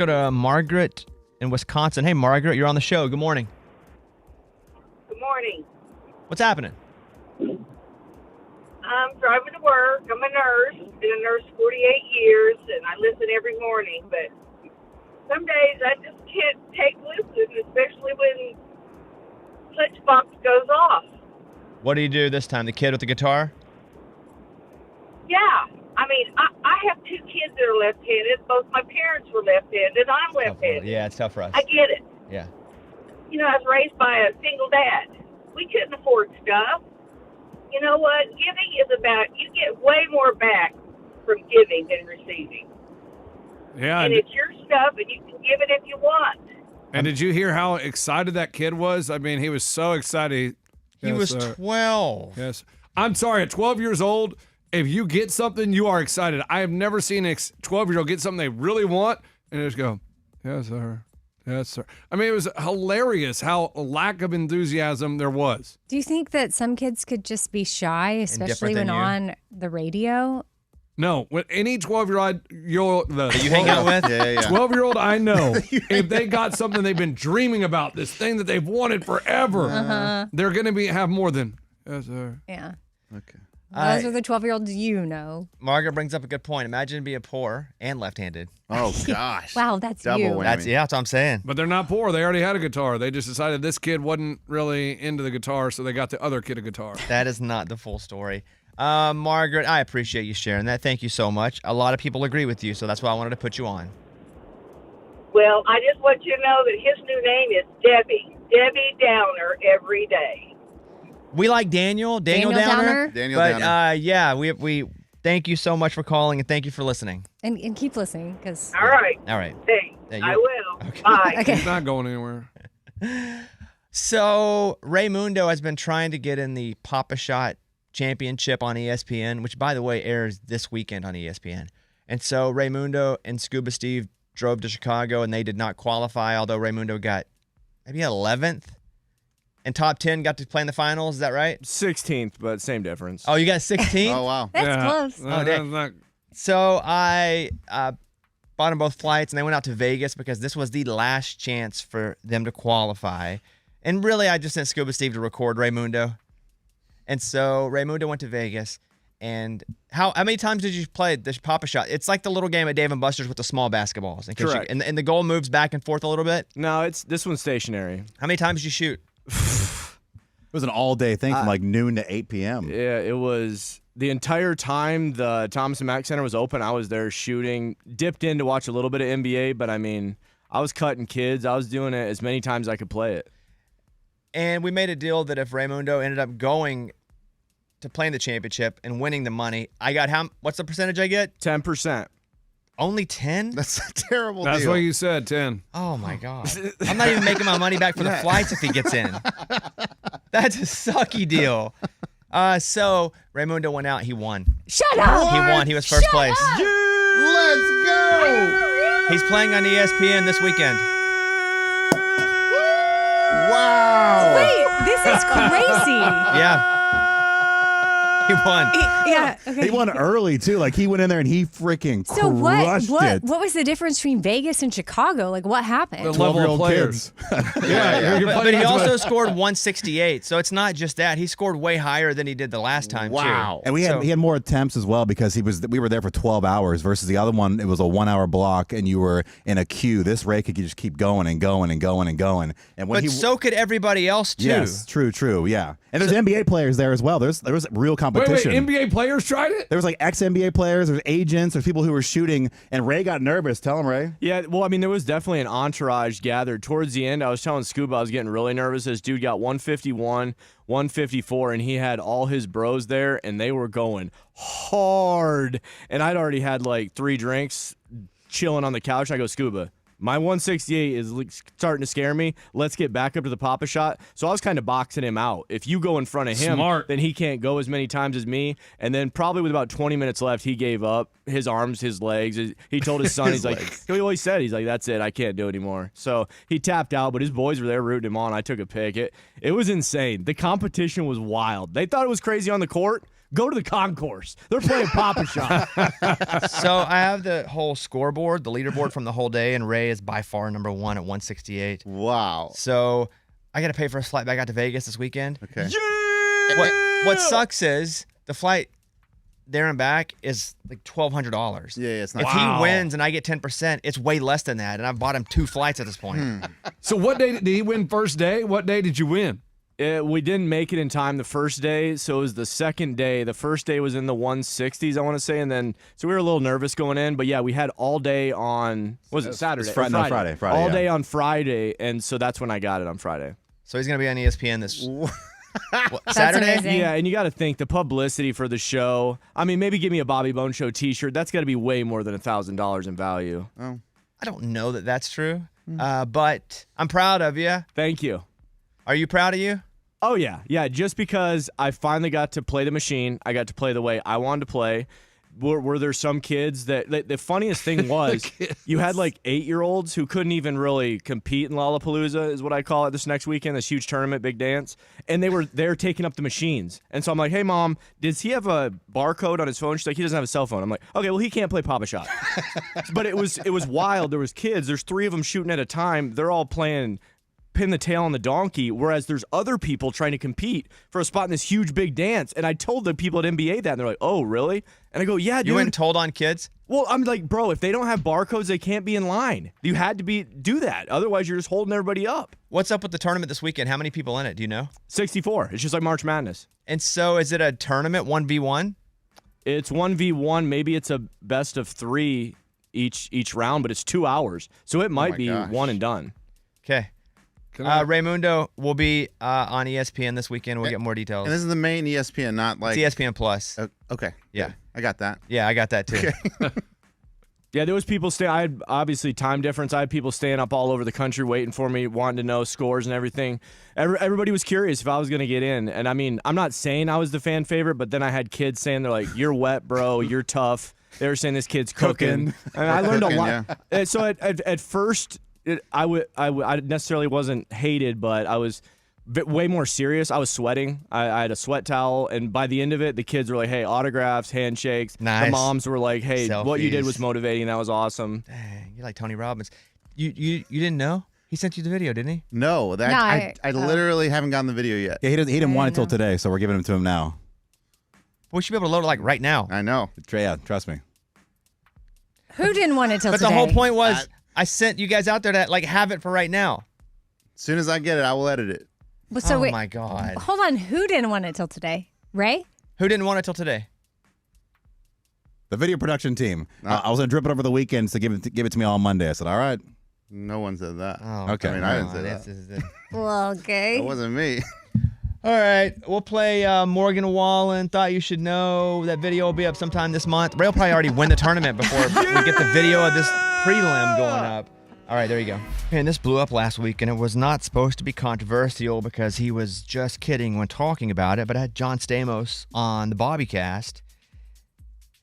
go to Margaret in Wisconsin. Hey, Margaret, you're on the show. Good morning. Good morning. What's happening? I'm driving to work. I'm a nurse. Been a nurse 48 years, and I listen every morning. But some days I just can't take listen, especially when Lunchbox goes off. What do you do this time? The kid with the guitar? Yeah. I mean, I have two kids that are left-handed. Both my parents were left-handed. I'm left-handed. Yeah, it's tough for us. I get it. Yeah. You know, I was raised by a single dad. We couldn't afford stuff. You know what? Giving is about, you get way more back from giving than receiving. Yeah. And it's your stuff, and you can give it if you want. And did you hear how excited that kid was? I mean, he was so excited. He was 12. Yes. I'm sorry, at 12 years old, if you get something, you are excited. I have never seen a 12-year-old get something they really want and just go, yes, sir. Yes, sir. I mean, it was hilarious how lack of enthusiasm there was. Do you think that some kids could just be shy, especially when on the radio? No, when any 12-year-old That you hang out with? Yeah. 12-year-old I know, if they got something they've been dreaming about, this thing that they've wanted forever, they're going to have more than, yes, sir. Yeah. Okay. Those are the 12-year-olds you know. Margaret brings up a good point. Imagine being poor and left-handed. Oh, gosh. Wow, that's Double you. whammy. That's what I'm saying. But they're not poor. They already had a guitar. They just decided this kid wasn't really into the guitar, so they got the other kid a guitar. That is not the full story. Margaret, I appreciate you sharing that. Thank you so much. A lot of people agree with you, so that's why I wanted to put you on. Well, I just want you to know that his new name is Debbie. Debbie Downer every day. We like Daniel Downer. Daniel but, Downer. yeah, we thank you so much for calling, and thank you for listening. And keep listening, because... All right. All right. Thanks. Yeah, I will. Okay. Bye. Okay. He's not going anywhere. So Raymundo has been trying to get in the Papa Shot Championship on ESPN, which, by the way, airs this weekend on ESPN. And so Raymundo and Scuba Steve drove to Chicago, and they did not qualify, although Raymundo got maybe 11th. And top 10 got to play in the finals. Is that right? 16th, but same difference. Oh, you got 16th? Oh, wow. That's close. Oh, dang. So I bought them both flights, and they went out to Vegas because this was the last chance for them to qualify. And really, I just sent Scuba Steve to record Raymundo. And so Raymundo went to Vegas. And how many times did you play the Papa Shot? It's like the little game at Dave & Buster's with the small basketballs. Correct. And the goal moves back and forth a little bit. No, this one's stationary. How many times did you shoot? It was an all-day thing from like noon to 8 p.m. Yeah, it was the entire time the Thomas & Mack Center was open. I was there shooting, dipped in to watch a little bit of NBA, but I mean, I was cutting kids. I was doing it as many times as I could play it. And we made a deal that if Raymundo ended up going to play in the championship and winning the money, I got what's the percentage I get? 10%. Only 10? That's a terrible That's deal. what you said, 10. Oh, my God. I'm not even making my money back for the flights if he gets in. That's a sucky deal. So Raymundo went out. He won. Shut up! He won. He was first place. Let's go. He's playing on ESPN this weekend. Wow. Wait, this is crazy. Yeah. He won. Yeah. Okay. He won early, too. Like, he went in there and he freaking So crushed it. what was the difference between Vegas and Chicago? Like, what happened? The level of 12-year-old players. kids. Yeah, But he also scored 168. So it's not just that. He scored way higher than he did the last time, Wow. too. And he had more attempts as well because we were there for 12 hours versus the other one, it was a 1-hour block and you were in a queue. This Ray could just keep going and going and going and going. And when But so could everybody else, too. Yes, true, yeah. And there's NBA players there as well. There was real competition. Wait, NBA players tried it? There was like ex-NBA players, there's agents, there's people who were shooting, and Ray got nervous. Tell him, Ray. Yeah, well, I mean, there was definitely an entourage gathered. Towards the end, I was telling Scuba I was getting really nervous. This dude got 151, 154, and he had all his bros there, and they were going hard. And I'd already had like 3 drinks, chilling on the couch. I go, Scuba, my 168 is starting to scare me. Let's get back up to the Papa Shot. So I was kind of boxing him out. If you go in front of him, then he can't go as many times as me. And then probably with about 20 minutes left, he gave up. His arms, his legs. He told his son, he's like, he always said, he's like, that's it. I can't do it anymore. So he tapped out, but his boys were there rooting him on. I took a pic. It was insane. The competition was wild. They thought it was crazy on the court. Go to the concourse. They're playing Papa-Shot. So I have the whole scoreboard, the leaderboard from the whole day, and Ray is by far number one at 168. Wow. So I got to pay for a flight back out to Vegas this weekend. Okay. What sucks is the flight there and back is like $1,200. Yeah, it's not. If he wins and I get 10%, it's way less than that, and I've bought him 2 flights at this point. So what day did he win first day? What day did you win? We didn't make it in time the first day, so it was the second day. The first day was in the 160s, I want to say, and then so we were a little nervous going in. But yeah, we had all day on Saturday? It's Friday. No, Friday. All yeah. day on Friday, and so that's when I got it on Friday. So he's going to be on ESPN this That's Saturday? amazing. Yeah, and you got to think the publicity for the show. I mean, maybe give me a Bobby Bone Show T-shirt. That's got to be way more than $1,000 in value. Oh. I don't know that that's true, but I'm proud of you. Thank you. Are you proud of you? Oh, yeah. Just because I finally got to play the machine, I got to play the way I wanted to play. Were there some kids that the funniest thing was you had like 8-year-olds who couldn't even really compete in Lollapalooza is what I call it this next weekend, this huge tournament, big dance. And they're taking up the machines. And so I'm like, hey, Mom, does he have a barcode on his phone? She's like, he doesn't have a cell phone. I'm like, okay, well, he can't play Papa-Shot. But it was wild. There was kids. There's 3 of them shooting at a time. They're all playing pin the tail on the donkey, whereas there's other people trying to compete for a spot in this huge big dance. And I told the people at NBA that, and they're like, oh, really? And I go, yeah, dude. You went and told on kids? Well, I'm like, bro, if they don't have barcodes, they can't be in line. You had to do that. Otherwise, you're just holding everybody up. What's up with the tournament this weekend? How many people in it? Do you know? 64. It's just like March Madness. And so is it a tournament 1v1? It's 1v1. Maybe it's a best of 3 each round, but it's 2 hours. So it might be gosh. one and done. Okay. Raymundo will be on ESPN this weekend. We'll get more details. And this is the main ESPN, not like It's ESPN Plus. Okay. Yeah. Good. I got that. Yeah, I got that too. Yeah, there was people I had obviously time difference. I had people staying up all over the country waiting for me, wanting to know scores and everything. Everybody was curious if I was going to get in. And I mean, I'm not saying I was the fan favorite, but then I had kids saying, they're like, you're wet, bro. You're tough. They were saying this kid's cooking. And I learned a lot. Yeah. So at first, I necessarily wasn't hated, but I was way more serious. I was sweating. I had a sweat towel, and by the end of it, the kids were like, hey, autographs, handshakes. Nice. The moms were like, hey, what you did Selfies. was motivating. That was awesome. Dang, you're like Tony Robbins. You didn't know? He sent you the video, didn't he? No, I literally haven't gotten the video yet. Yeah, he didn't want it till today, so we're giving it to him now. We should be able to load it like right now. I know. Yeah, trust me. Who didn't want it till But today? the whole point was I sent you guys out there to like have it for right now. As soon as I get it, I will edit it. Well, so wait, my God. hold on. Who didn't want it till today? Ray? Who didn't want it till today? The video production team. I was gonna drip it over the weekend to give it to me all Monday. I said, all right. No one said that. Oh, Okay. I mean, I didn't say that. This is it. Well, okay. That wasn't me. All right, we'll play Morgan Wallen. Thought you should know. That video will be up sometime this month. Ray will probably already win the tournament before we get the video of this prelim going up. All right, there you go. And this blew up last week, and it was not supposed to be controversial because he was just kidding when talking about it, but I had John Stamos on the Bobbycast,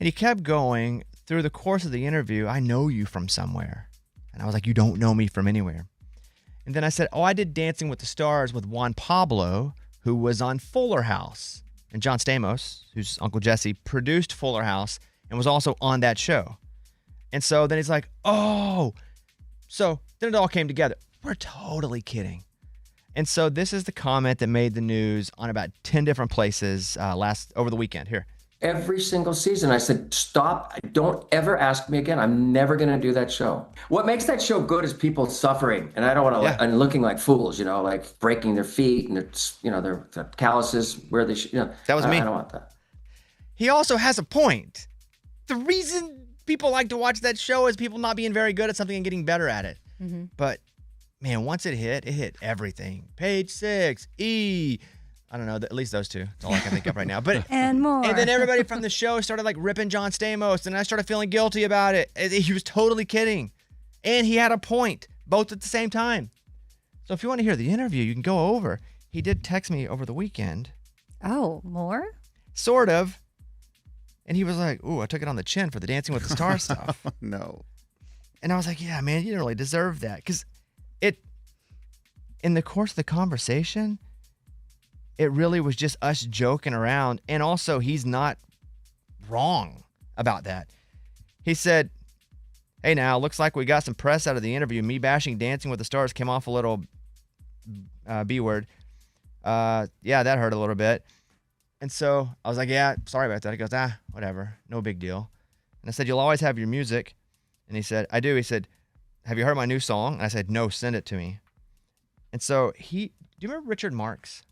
and he kept going through the course of the interview, I know you from somewhere. And I was like, you don't know me from anywhere. And then I said, I did Dancing with the Stars with Juan Pablo, who was on Fuller House. And John Stamos, who's Uncle Jesse, produced Fuller House and was also on that show. And so then he's like, oh. So then it all came together. We're totally kidding. And so this is the comment that made the news on about 10 different places over the weekend. Here. Every single season, I said, stop. Don't ever ask me again. I'm never going to do that show. What makes that show good is people suffering. And I don't want to, and looking like fools, like breaking their feet and their calluses where they should, That was me. I don't want that. He also has a point. The reason people like to watch that show is people not being very good at something and getting better at it. Mm-hmm. But, man, once it hit everything. Page 6, E. I don't know, at least those two. That's all I can think of right now. But and more. And then everybody from the show started like ripping John Stamos, and I started feeling guilty about it. He was totally kidding. And he had a point, both at the same time. So if you want to hear the interview, you can go over. He did text me over the weekend. Oh, more? Sort of. And he was like, ooh, I took it on the chin for the Dancing with the Stars stuff. No. And I was like, yeah, man, you didn't really deserve that. Because in the course of the conversation, it really was just us joking around. And also, he's not wrong about that. He said, hey, now, looks like we got some press out of the interview. Me bashing Dancing with the Stars came off a little B word. Yeah, that hurt a little bit. And so I was like, yeah, sorry about that. He goes, whatever. No big deal. And I said, you'll always have your music. And he said, I do. He said, have you heard my new song? And I said, no, send it to me. And so do you remember Richard Marx?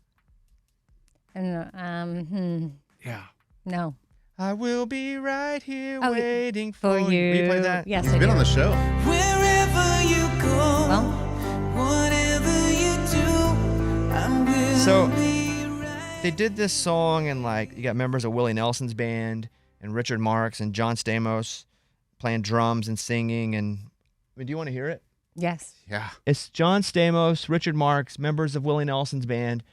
Yeah. No. I will be right here waiting for you. you. Will you play that? Yes, He's I been do. on the show. Wherever you go, Well, whatever you do, I will So be right. they did this song, and like you got members of Willie Nelson's band and Richard Marx and John Stamos playing drums and singing. And I mean, do you want to hear it? yes. Yeah. It's John Stamos, Richard Marx, members of Willie Nelson's band.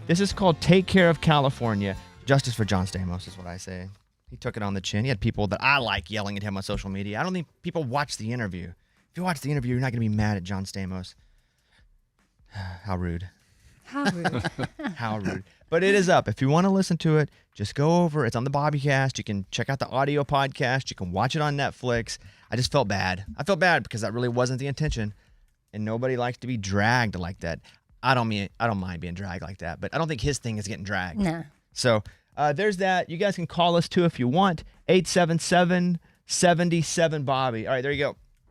This is called Take Care of California. Justice for John Stamos is what I say. He took it on the chin. He had people that I like yelling at him on social media. I don't think people watch the interview. If you watch the interview, you're not going to be mad at John Stamos. How rude. How rude. How rude. But it is up. If you want to listen to it, just go over. It's on the Bobbycast. You can check out the audio podcast. You can watch it on Netflix. I just felt bad. I felt bad because that really wasn't the intention. And nobody likes to be dragged like that. I don't mind being dragged like that, but I don't think his thing is getting dragged. Nah. So there's that. You guys can call us too if you want. 877-77-BOBBY. All right, there you go.